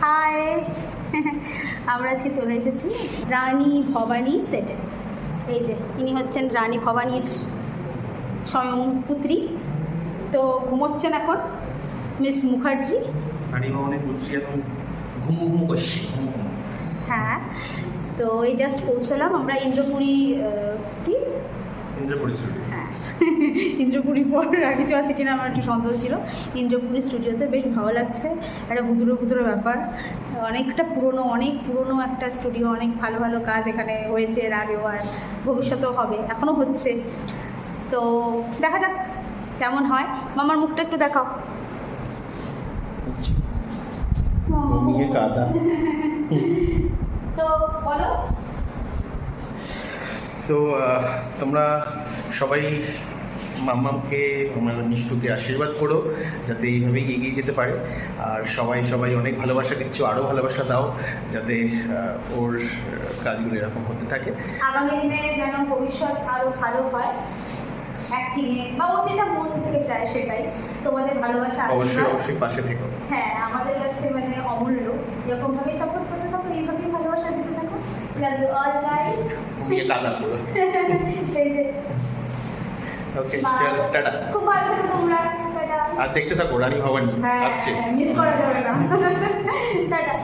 High আমরা আজকে চলে এসেছি রানী ভবানী সেটে। এই যে ইনি হচ্ছেন রানী ভবানীর স্বয়ং পুত্রী। তো ঘুমোচ্ছেন এখন মিস মুখার্জি। রানী ভবানী পুত্রী এখন ঘুমু ঘুমু করছে। হ্যাঁ, তো এই জাস্ট পৌঁছলাম আমরা ইন্দ্রপুরী। কি ইন্দ্রপুরী স্টুডিও? হ্যাঁ ইন্দ্রপুরীর পর আর কিছু আছে কিনা আমার একটু সন্দেহ ছিল। ইন্দ্রপুরী স্টুডিওতে বেশ ভালো লাগছে, একটা ভুতুড়ো ভুতুড়ো ব্যাপার। অনেকটা অনেক পুরনো একটা স্টুডিও, অনেক ভালো ভালো কাজ এখানে হয়েছে এর আগেও, আর ভবিষ্যতেও হবে, এখনও হচ্ছে। তো দেখা যাক কেমন হয়। মামার মুখটা একটু দেখাও। ঘুমিয়ে কাদা। তো বলো। তো তোমরা সবাই মাম্মামকে মিষ্টুকে আশীর্বাদ করো যাতে এইভাবেই এগিয়ে যেতে পারে। আর সবাই অনেক ভালোবাসা দিচ্ছ, আরও ভালোবাসা দাও যাতে ওর কাজগুলো এরকম হতে থাকে। আগামী দিনে যেন ভবিষ্যৎ আরও ভালো হয় অ্যাক্টিংয়ে, বা ও যেটা মন থেকে চায় সেটাই। তোমাদের ভালোবাসা অবশ্যই পাশে থেকো। হ্যাঁ, আমাদের কাছে মানে অমূল্য। এরকমভাবেই সাপোর্ট করতে থাকো, এইভাবেই ভালোবাসা দিতে থাকো। Love you all guys. ঘুমিয়ে কাদা পুরো। এই যে ওকে, চলো টাটা। খুব ভালো থেকো তোমরা। টাটা। আর দেখতে থাকো রানী ভবানী হ্যাঁ, আসছে। মিস করা যাবে না। টাটা।